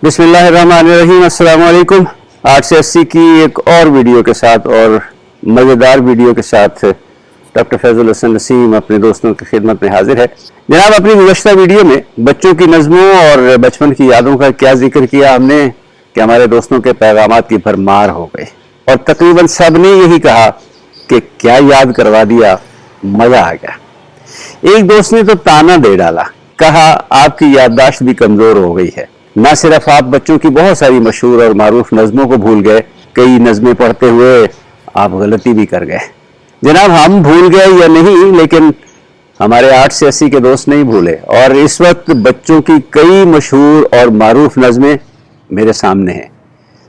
बिस्मिल्लाहिर्रहमानिर्रहीम। अस्सलाम वालेकुम। 880 की एक और वीडियो के साथ और मज़ेदार वीडियो के साथ डॉक्टर फैज़ुल हसन नसीम अपने दोस्तों की खिदमत में हाजिर है। जनाब, अपनी गुज़श्ता वीडियो में बच्चों की नज़मों और बचपन की यादों का क्या जिक्र किया हमने कि हमारे दोस्तों के पैगामात की भरमार हो गए और तकरीबन सब ने यही कहा कि क्या याद करवा दिया, मज़ा आ गया। एक दोस्त ने तो ताना दे डाला, कहा आपकी याददाश्त भी कमज़ोर हो गई है। न सिर्फ आप बच्चों की बहुत सारी मशहूर और मारूफ नज़मों को भूल गए, कई नज़में पढ़ते हुए आप गलती भी कर गए। जनाब, हम भूल गए या नहीं, लेकिन हमारे 8 से 80 के दोस्त नहीं भूले और इस वक्त बच्चों की कई मशहूर और मारूफ नज़में मेरे सामने हैं।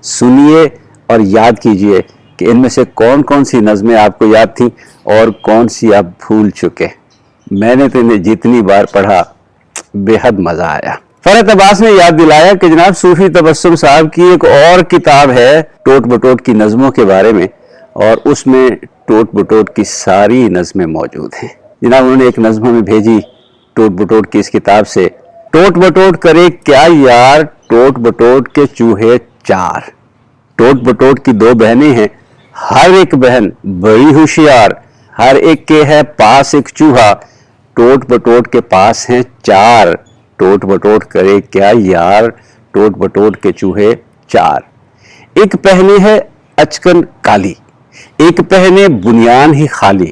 सुनिए और याद कीजिए कि इनमें से कौन कौन सी नज़में आपको याद थी और कौन सी आप भूल चुके। मैंने तो इन्हें जितनी बार पढ़ा बेहद मज़ा आया। फरहत अब्बास ने याद दिलाया कि जनाब सूफी तबस्सुम साहब की एक और किताब है टोट बटोट की नज़मों के बारे में और उसमें टोट बटोट की सारी नज़में मौजूद हैं। जनाब, उन्होंने एक नज़म में भेजी टोट बटोट की इस किताब से। टोट बटोट करे क्या यार, टोट बटोट के चूहे चार। टोट बटोट की 2 बहनें हैं, हर एक बहन बड़ी होशियार, हर एक के है पास एक चूहा, टोट बटोट के पास हैं 4। टोट बटोट करे क्या यार, टोट बटोट के चूहे 4। एक पहने है अचकन काली, एक पहने बुनियान ही खाली,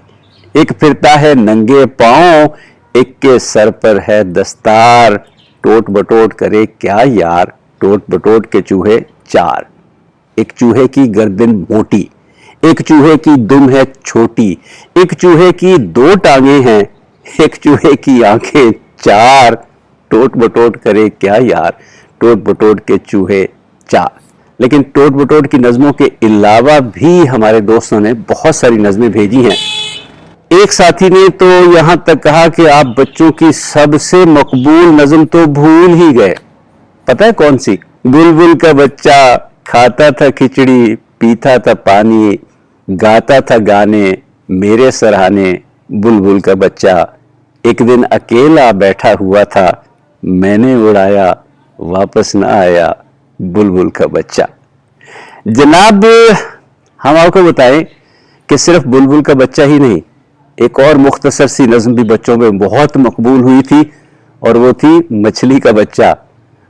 एक फिरता है नंगे पांव, एक के सर पर है दस्तार। टोट बटोट करे क्या यार, टोट बटोट के चूहे 4। एक चूहे की गर्दन मोटी, एक चूहे की दुम है छोटी, एक चूहे की 2 टांगे हैं, एक चूहे की आंखें 4। टोट बटोट करे क्या यार, टोट बटोट के चूहे 4। लेकिन टोट बटोट की नज़मों के अलावा भी हमारे दोस्तों ने बहुत सारी नज़में भेजी हैं। एक साथी ने तो यहां तक कहा कि आप बच्चों की सबसे मकबूल नज़म तो भूल ही गए। पता है कौन सी? बुलबुल का बच्चा खाता था खिचड़ी, पीता था पानी, गाता था गाने मेरे सराहने। बुलबुल का बच्चा एक दिन अकेला बैठा हुआ था, मैंने उड़ाया वापस न आया बुलबुल का बच्चा। जनाब, हम आपको बताएं कि सिर्फ बुलबुल का बच्चा ही नहीं, एक और मुख्तसर सी नज़म भी बच्चों में बहुत मकबूल हुई थी और वो थी मछली का बच्चा।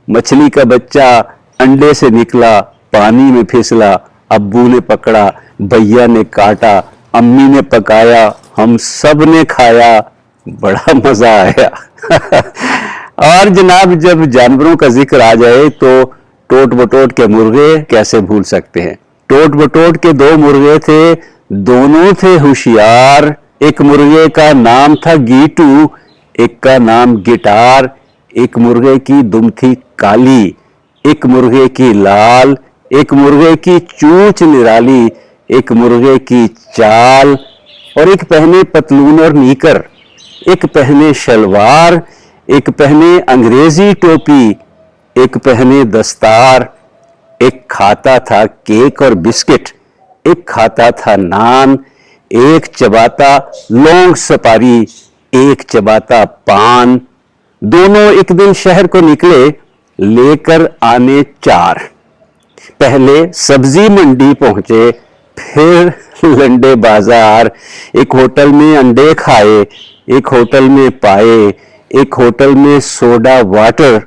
मछली का बच्चा अंडे से निकला, पानी में फिसला, अब्बू ने पकड़ा, भैया ने काटा, अम्मी ने पकाया, हम सब ने खाया, बड़ा मजा आया। और जनाब, जब जानवरों का जिक्र आ जाए तो टोट बटोट के मुर्गे कैसे भूल सकते हैं। टोट बटोट के 2 मुर्गे थे, दोनों थे होशियार। एक मुर्गे का नाम था गीटू, एक का नाम गिटार। एक मुर्गे की दुम थी काली, एक मुर्गे की लाल, एक मुर्गे की चूंच निराली, एक मुर्गे की चाल। और एक पहने पतलून और नीकर, एक पहने शलवार, एक पहने अंग्रेजी टोपी, एक पहने दस्तार। एक खाता था केक और बिस्किट, एक खाता था नान, एक चबाता लौंग सपारी, एक चबाता पान। दोनों एक दिन शहर को निकले, लेकर आने 4। पहले सब्जी मंडी पहुंचे, फिर लंडे बाजार। एक होटल में अंडे खाए, एक होटल में पाए, एक होटल में सोडा वाटर,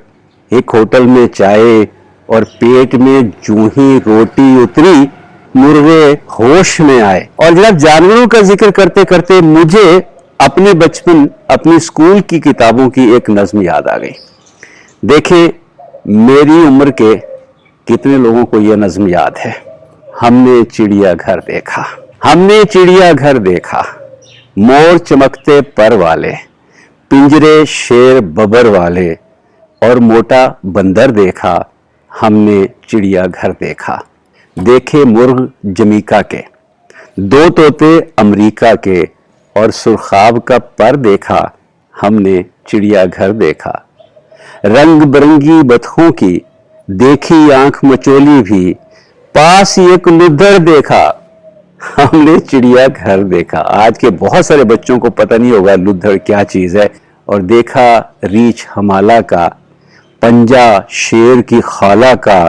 एक होटल में चाय। और पेट में जूं ही रोटी उतरी, मुर्गे होश में आए। और जब जानवरों का जिक्र करते करते मुझे अपने बचपन, अपनी स्कूल की किताबों की एक नज़म याद आ गई। देखें, मेरी उम्र के कितने लोगों को यह नज़म याद है। हमने चिड़िया घर देखा, हमने चिड़िया घर देखा, मोर चमकते पर वाले, पिंजरे शेर बबर वाले, और मोटा बंदर देखा। हमने चिड़िया घर देखा। देखे मुर्ग जमीका के, 2 तोते अमरीका के, और सुरखाब का पर देखा। हमने चिड़िया घर देखा। रंग बिरंगी बतखों की देखी आंख मचोली भी, पास एक लुद्धड़ देखा। हमने चिड़िया घर देखा। आज के बहुत सारे बच्चों को पता नहीं होगा लुद्धड़ क्या चीज है। और देखा रीछ हमाला का, पंजा शेर की खाला का,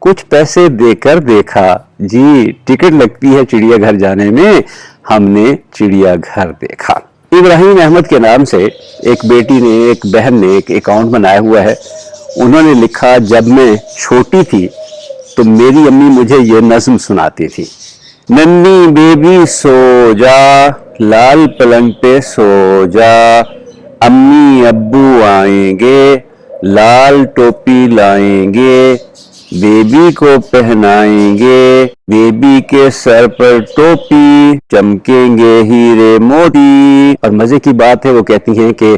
कुछ पैसे देकर देखा, जी टिकट लगती है चिड़ियाघर जाने में, हमने चिड़ियाघर देखा। इब्राहिम अहमद के नाम से एक बेटी ने, एक बहन ने एक अकाउंट बनाया हुआ है। उन्होंने लिखा, जब मैं छोटी थी तो मेरी अम्मी मुझे ये नज्म सुनाती थी, नन्ही बेबी सो जा, लाल पलंग पे सो जा, अम्मी अब्बू आएंगे, लाल टोपी लाएंगे, बेबी को पहनाएंगे, बेबी के सर पर टोपी, चमकेंगे हीरे मोती। और मजे की बात है, वो कहती हैं कि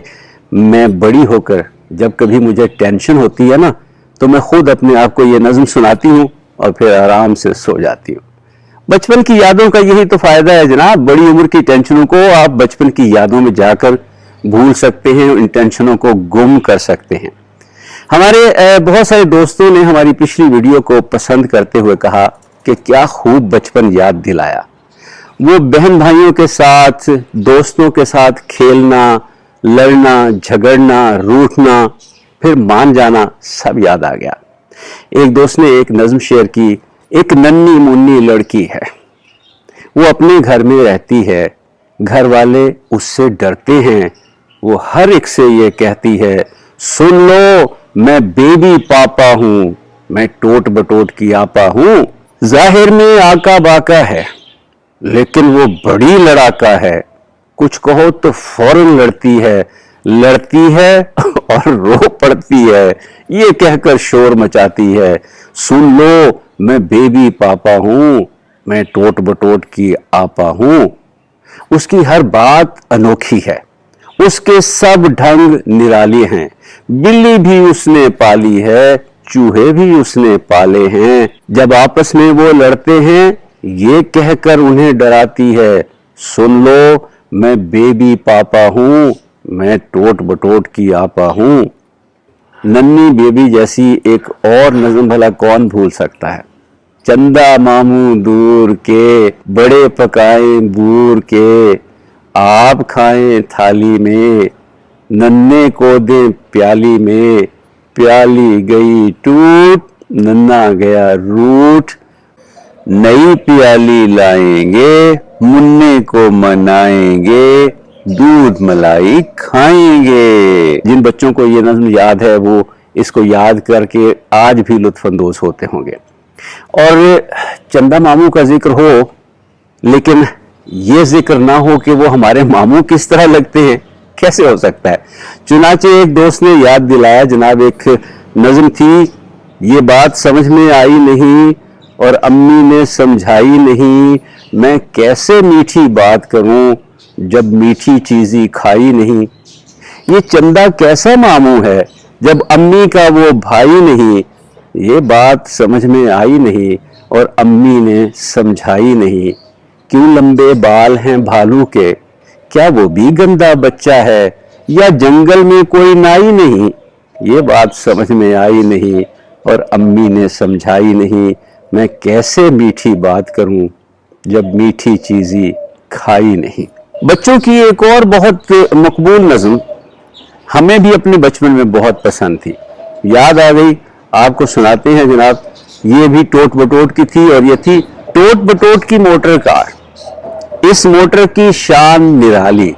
मैं बड़ी होकर जब कभी मुझे टेंशन होती है ना, तो मैं खुद अपने आप को ये नज्म सुनाती हूँ और फिर आराम से सो जाती हूँ। बचपन की यादों का यही तो फायदा है जनाब, बड़ी उम्र की टेंशनों को आप बचपन की यादों में जाकर भूल सकते हैं, इन टेंशनों को गुम कर सकते हैं। हमारे बहुत सारे दोस्तों ने हमारी पिछली वीडियो को पसंद करते हुए कहा कि क्या खूब बचपन याद दिलाया। वो बहन भाइयों के साथ, दोस्तों के साथ खेलना, लड़ना, झगड़ना, रूठना, फिर मान जाना, सब याद आ गया। एक दोस्त ने एक नज्म शेयर की, एक नन्ही मुन्नी लड़की है, वो अपने घर में रहती है, घर वाले उससे डरते हैं, वो हर एक से ये कहती है, सुन लो मैं बेबी पापा हूं, मैं टोट बटोट की आपा हूं। जाहिर में आका बाका है लेकिन वो बड़ी लड़ाका है, कुछ कहो तो फौरन लड़ती है और रो पड़ती है, ये कहकर शोर मचाती है, सुन लो मैं बेबी पापा हूं, मैं टोट बटोट की आपा हूं। उसकी हर बात अनोखी है, उसके सब ढंग निराले हैं, बिल्ली भी उसने पाली है, चूहे भी उसने पाले हैं, जब आपस में वो लड़ते हैं ये कहकर उन्हें डराती है, सुन लो मैं बेबी पापा हूं, मैं टोट बटोट की आपा हूं। नन्ही बेबी जैसी एक और नज़म भला कौन भूल सकता है। चंदा मामू दूर के, बड़े पकाएं बूर के, आप खाएं थाली में, नन्हे को दें प्याली में, प्याली गई टूट, नन्हा गया रूठ, नई प्याली लाएंगे, मुन्ने को मनाएंगे, दूध मलाई खाएंगे। जिन बच्चों को ये नज़्म याद है वो इसको याद करके आज भी लुत्फानंदोज होते होंगे। और चंदा मामू का जिक्र हो लेकिन ये जिक्र ना हो कि वो हमारे मामू किस तरह लगते हैं, कैसे हो सकता है। चुनाचे एक दोस्त ने याद दिलाया, जनाब एक नज़्म थी, ये बात समझ में आई नहीं और अम्मी ने समझाई नहीं, मैं कैसे मीठी बात करूं जब मीठी चीज़ी खाई नहीं। ये चंदा कैसा मामू है जब अम्मी का वो भाई नहीं, ये बात समझ में आई नहीं और अम्मी ने समझाई नहीं। क्यों लंबे बाल हैं भालू के, क्या वो भी गंदा बच्चा है, या जंगल में कोई नाई नहीं, ये बात समझ में आई नहीं और अम्मी ने समझाई नहीं। मैं कैसे मीठी बात करूं जब मीठी चीज़ी खाई नहीं। बच्चों की एक और बहुत मकबूल नज़्म हमें भी अपने बचपन में बहुत पसंद थी, याद आ गई, आपको सुनाते हैं जनाब। ये भी टोट बटोट की थी और ये थी टोट बटोट की मोटर कार। इस मोटर की शान निराली,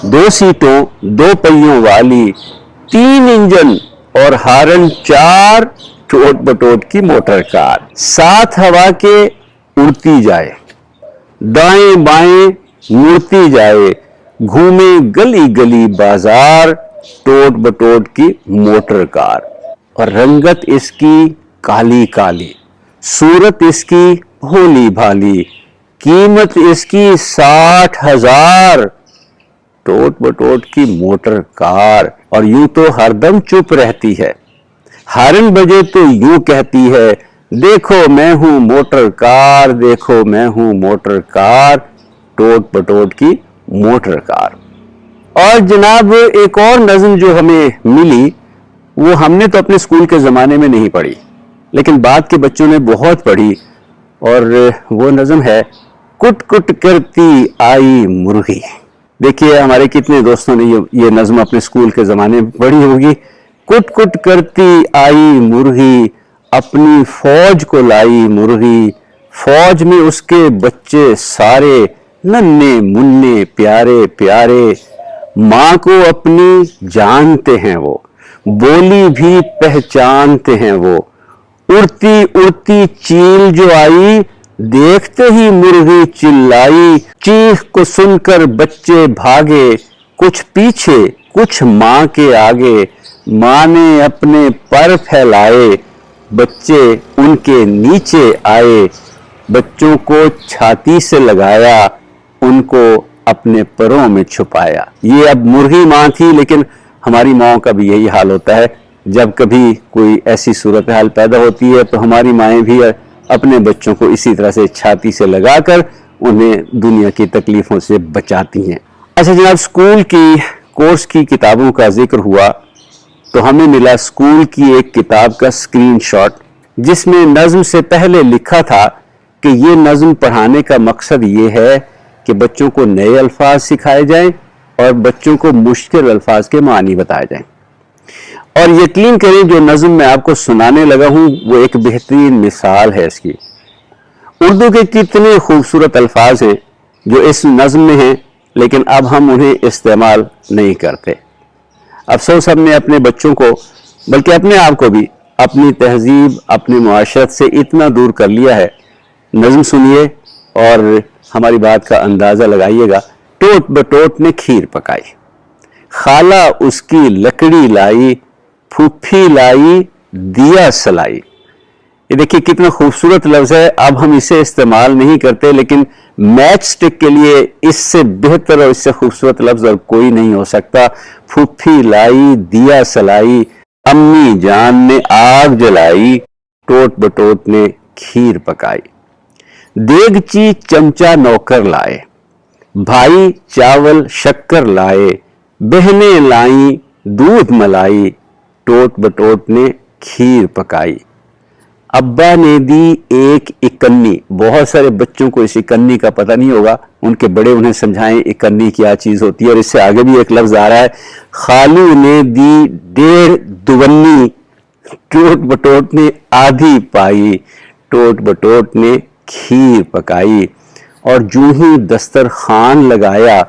2 सीटों 2 पहियों वाली, 3 इंजन और हारन 4, टोट बटोट की मोटर कार। 7 हवा के उड़ती जाए, दाएं बाएं मुड़ती जाए, घूमे गली गली बाजार, टोट बटोट की मोटर कार। और रंगत इसकी काली काली, सूरत इसकी भोली भाली, कीमत इसकी 60,000, टोट बटोट की मोटर कार। और यूं तो हरदम चुप रहती है, हारन बजे तो यूं कहती है, देखो मैं हूं मोटर कार, देखो मैं हूं मोटर कार, टोट बटोट की मोटर कार। और जनाब एक और नज़्म जो हमें मिली वो हमने तो अपने स्कूल के ज़माने में नहीं पढ़ी, लेकिन बाद के बच्चों ने बहुत पढ़ी, और वो नज़्म है, कुट कुट करती आई मुर्गी। देखिए हमारे कितने दोस्तों ने ये नज़्म अपने स्कूल के ज़माने में पढ़ी होगी। कुट कुट करती आई मुर्गी, अपनी फौज को लाई मुर्गी, फौज में उसके बच्चे सारे, नन्हे मुन्ने प्यारे प्यारे, माँ को अपनी जानते हैं वो, बोली भी पहचानते हैं वो, उड़ती उड़ती चील जो आई, देखते ही मुर्गी चिल्लाई, चीख को सुनकर बच्चे भागे, कुछ पीछे कुछ माँ के आगे, माँ ने अपने पर फैलाए, बच्चे उनके नीचे आए, बच्चों को छाती से लगाया, उनको अपने परों में छुपाया। ये अब मुर्गी माँ थी, लेकिन हमारी माँओं का भी यही हाल होता है। जब कभी कोई ऐसी सूरत हाल पैदा होती है तो हमारी माएँ भी अपने बच्चों को इसी तरह से छाती से लगाकर उन्हें दुनिया की तकलीफों से बचाती हैं। अच्छा जनाब, स्कूल की कोर्स की किताबों का जिक्र हुआ तो हमें मिला स्कूल की एक किताब का स्क्रीनशॉट, जिसमें नज्म से पहले लिखा था कि ये नज्म पढ़ाने का मकसद ये है कि बच्चों को नए अल्फाज सिखाए जाएं और बच्चों को मुश्किल अल्फाज के मानी बताए जाएं। और यकीन करें, जो नज्म मैं आपको सुनाने लगा हूं वो एक बेहतरीन मिसाल है इसकी। उर्दू के कितने खूबसूरत अल्फाज हैं जो इस नज्म में हैं, लेकिन अब हम उन्हें इस्तेमाल नहीं करते। अफसोस हमने अपने बच्चों को, बल्कि अपने आप को भी, अपनी तहजीब, अपनी मुआशरत से इतना दूर कर लिया है। नज्म सुनिए और हमारी बात का अंदाज़ा लगाइएगा। टोट बटोट ने खीर पकाई, खाला उसकी लकड़ी लाई, फूफी लाई दिया सलाई। ये देखिए कितना खूबसूरत लफ्ज़ है। अब हम इसे इस्तेमाल नहीं करते, लेकिन मैच स्टिक के लिए इससे बेहतर और इससे खूबसूरत लफ्ज़ और कोई नहीं हो सकता। फूफी लाई दिया सलाई, अम्मी जान ने आग जलाई, टोट बटोट ने खीर पकाई। देगची चमचा नौकर लाए, भाई चावल शक्कर लाए, बहनें लाई दूध मलाई, टोट बटोट ने खीर पकाई। अब्बा ने दी एक इकन्नी। बहुत सारे बच्चों को इस इकन्नी का पता नहीं होगा, उनके बड़े उन्हें समझाएं इकन्नी क्या चीज होती है। और इससे आगे भी एक लफ्ज आ रहा है, खालू ने दी 1.5 दुवन्नी, टोट बटोट ने आधी पाई, टोट बटोट ने खीर पकाई। और जूं ही दस्तरखान लगाया,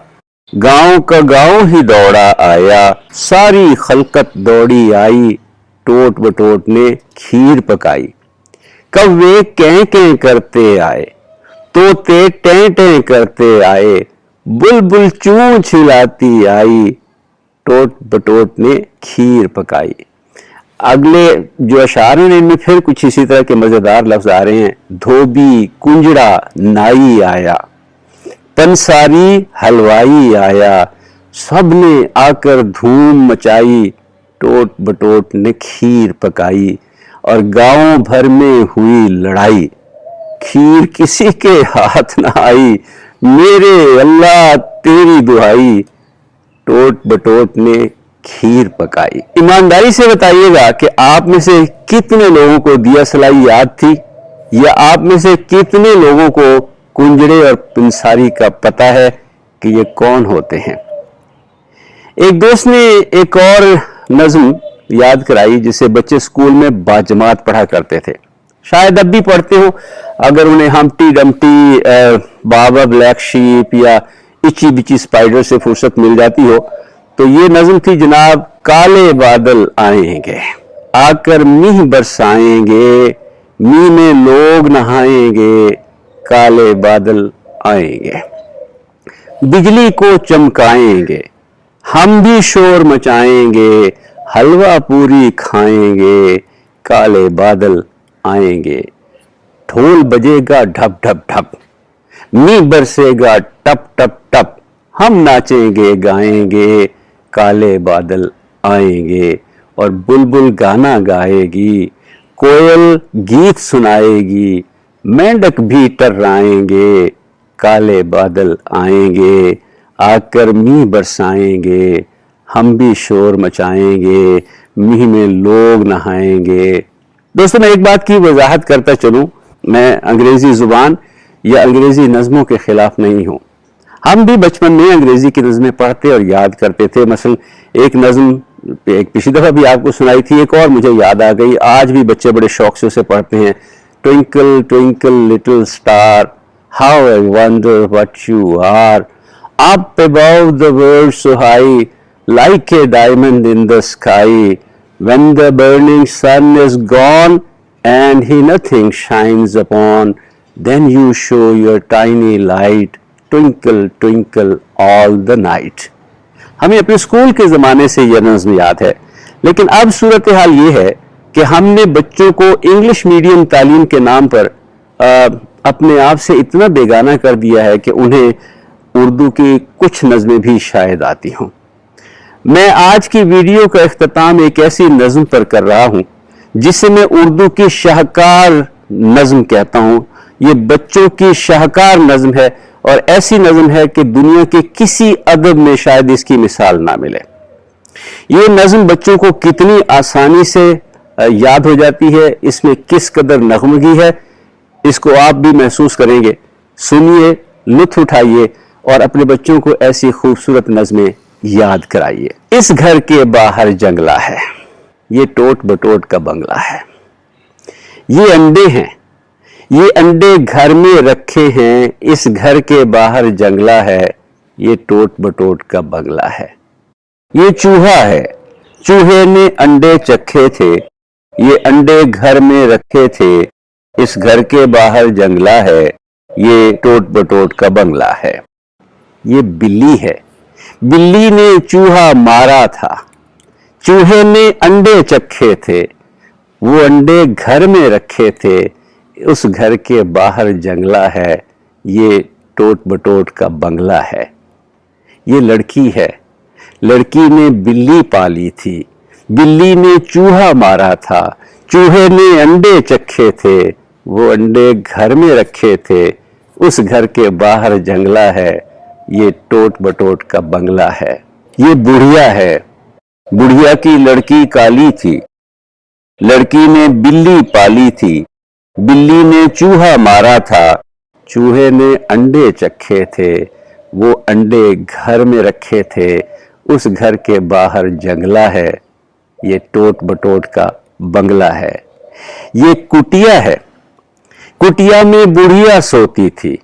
गांव का गांव ही दौड़ा आया, सारी खलकत दौड़ी आई, टोट बटोट ने खीर पकाई। कव्वे कैं कैं करते आए, तोते टें टें करते आए, बुलबुल चूंच हिलाती आई, टोट बटोट ने खीर पकाई। अगले जो अशार हैं इनमें फिर कुछ इसी तरह के मजेदार लफ्ज आ रहे हैं। धोबी कुंजड़ा नाई आया, पंसारी हलवाई आया, सबने आकर धूम मचाई, टोट बटोट ने खीर पकाई। और गांव भर में हुई लड़ाई, खीर किसी के हाथ न आई, मेरे अल्लाह तेरी दुहाई, टोट बटोट ने खीर पकाई। ईमानदारी से बताइएगा कि आप में से कितने लोगों को दिया सलाई याद थी, या आप में से कितने लोगों को कुंजड़े और पंसारी का पता है कि ये कौन होते हैं। एक दोस्त ने एक और नज्म याद कराई जिसे बच्चे स्कूल में बाजमात पढ़ा करते थे, शायद अब भी पढ़ते हो। अगर उन्हें Humpty Dumpty, baa baa black sheep या इची बिची स्पाइडर से फुर्सत मिल जाती हो तो ये नज्म थी जनाब, काले बादल आएंगे आकर मींह बरसाएंगे, मींह में लोग नहाएंगे, काले बादल आएंगे, बिजली को चमकाएंगे, हम भी शोर मचाएंगे, हलवा पूरी खाएंगे, काले बादल आएंगे, ढोल बजेगा ढप ढप ढप, मींह बरसेगा टप टप टप, हम नाचेंगे गाएंगे, काले बादल आएंगे। और बुलबुल गाना गाएगी, कोयल गीत सुनाएगी, मेंढक भी टर्राएंगे, काले बादल आएंगे, आकर मींह बरसाएंगे, हम भी शोर मचाएंगे, मींह में लोग नहाएंगे। दोस्तों मैं एक बात की वजाहत करता चलूं, मैं अंग्रेजी जुबान या अंग्रेजी नज़मों के खिलाफ नहीं हूं। हम भी बचपन में अंग्रेजी की नज़में पढ़ते और याद करते थे। मसलन एक नज़म ایک पिछली दफ़ा भी आपको सुनाई थी, एक और मुझे याद आ गई, आज भी बच्चे बड़े शौक से उसे पढ़ते हैं। Twinkle twinkle little star, how I wonder what you are, up above the world so high, like a diamond in the sky, when the burning sun is gone and he nothing shines upon, then you show your tiny light, twinkle twinkle all the night. हमें अपने school के ज़माने से यह नज़्म याद है, लेकिन अब सूरत हाल ये है कि हमने बच्चों को इंग्लिश मीडियम तालीम के नाम पर अपने आप से इतना बेगाना कर दिया है कि उन्हें उर्दू की कुछ नज़में भी शायद आती हों। मैं आज की वीडियो का इख्तिताम एक ऐसी नज़्म पर कर रहा हूँ जिसे मैं उर्दू की शाहकार नज़्म कहता हूँ। ये बच्चों की शाहकार नज़्म है और ऐसी नज़्म है कि दुनिया के किसी अदब में शायद इसकी मिसाल ना मिले। ये नज़्म बच्चों को कितनी आसानी से याद हो जाती है, इसमें किस कदर नगमगी है, इसको आप भी महसूस करेंगे। सुनिए, लुत्फ उठाइए और अपने बच्चों को ऐसी खूबसूरत नज़में याद कराइए। इस घर के बाहर जंगला है, ये टोट बटोट का बंगला है, ये अंडे हैं, ये अंडे घर में रखे हैं, इस घर के बाहर जंगला है, ये टोट बटोट का बंगला है। ये चूहा है, चूहे ने अंडे चखे थे, ये अंडे घर में रखे थे, इस घर के बाहर जंगला है, ये टोट बटोट का बंगला है। ये बिल्ली है, बिल्ली ने चूहा मारा था, चूहे ने अंडे चखे थे, वो अंडे घर में रखे थे, उस घर के बाहर जंगला है, ये टोट बटोट का बंगला है। ये लड़की है, लड़की ने बिल्ली पाली थी, बिल्ली ने चूहा मारा था, चूहे ने अंडे चखे थे, वो अंडे घर में रखे थे, उस घर के बाहर जंगला है, ये टोट बटोट का बंगला है। ये बुढ़िया है, बुढ़िया की लड़की काली थी, लड़की ने बिल्ली पाली थी, बिल्ली ने चूहा मारा था, चूहे ने अंडे चखे थे, वो अंडे घर में रखे थे, उस घर के बाहर जंगला है, ये टोट बटोट का बंगला है। ये कुटिया है, कुटिया में बुढ़िया सोती थी,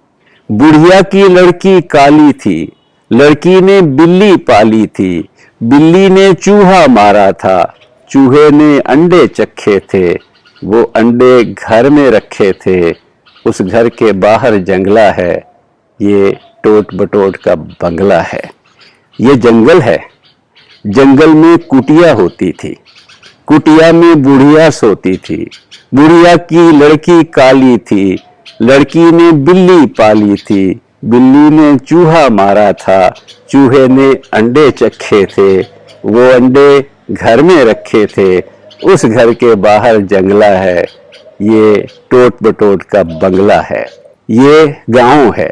बुढ़िया की लड़की काली थी, लड़की ने बिल्ली पाली थी, बिल्ली ने चूहा मारा था, चूहे ने अंडे चखे थे, वो अंडे घर में रखे थे, उस घर के बाहर जंगला है, ये टोट बटोट का बंगला है। ये जंगल है, जंगल में कुटिया होती थी, कुटिया में बुढ़िया सोती थी, बुढ़िया की लड़की काली थी, लड़की ने बिल्ली पाली थी, बिल्ली ने चूहा मारा था, चूहे ने अंडे चखे थे, वो अंडे घर में रखे थे, उस घर के बाहर जंगला है, ये टोट बटोट का बंगला है। ये गांव है,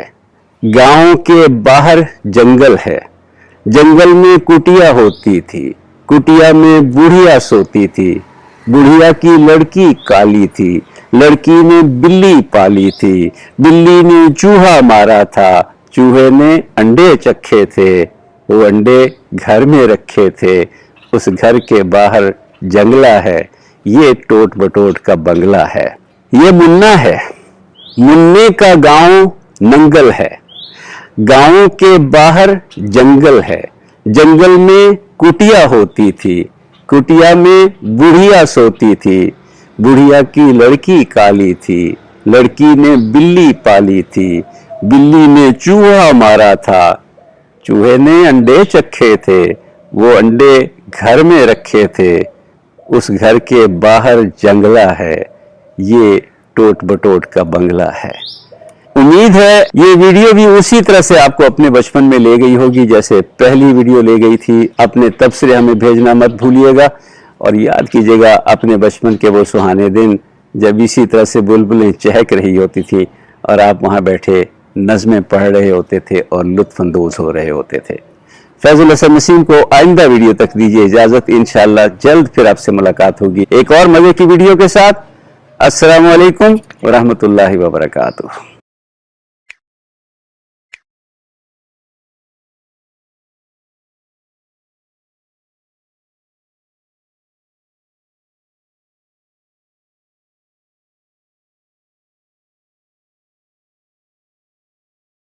गांव के बाहर जंगल है, जंगल में कुटिया होती थी, कुटिया में बुढ़िया सोती थी, बुढ़िया की लड़की काली थी, लड़की ने बिल्ली पाली थी, बिल्ली ने चूहा मारा था, चूहे ने अंडे चखे थे, वो अंडे घर में रखे थे, उस घर के बाहर जंगला है, ये टोट बटोट का बंगला है। ये मुन्ना है, मुन्ने का गांव नंगल है, गांव के बाहर जंगल है, जंगल में कुटिया होती थी, कुटिया में बुढ़िया सोती थी, बुढ़िया की लड़की काली थी, लड़की ने बिल्ली पाली थी, बिल्ली ने चूहा मारा था, चूहे ने अंडे चखे थे, वो अंडे घर में रखे थे, उस घर के बाहर जंगला है, ये टोट बटोट का बंगला है। उम्मीद है ये वीडियो भी उसी तरह से आपको अपने बचपन में ले गई होगी जैसे पहली वीडियो ले गई थी। अपने तबसरे हमें भेजना मत भूलिएगा और याद कीजिएगा अपने बचपन के वो सुहाने दिन जब इसी तरह से बुलबुलें चहक रही होती थी और आप वहाँ बैठे नज़में पढ़ रहे होते थे और लुत्फ़ अंदोज़ हो रहे होते थे। फैज़ुल हसन नसीम को आइंदा वीडियो तक दीजिए इजाज़त। इंशाअल्लाह जल्द फिर आपसे मुलाकात होगी एक और मज़े की वीडियो के साथ। अस्सलामु अलैकुम व रहमतुल्लाहि व बरकातुहू।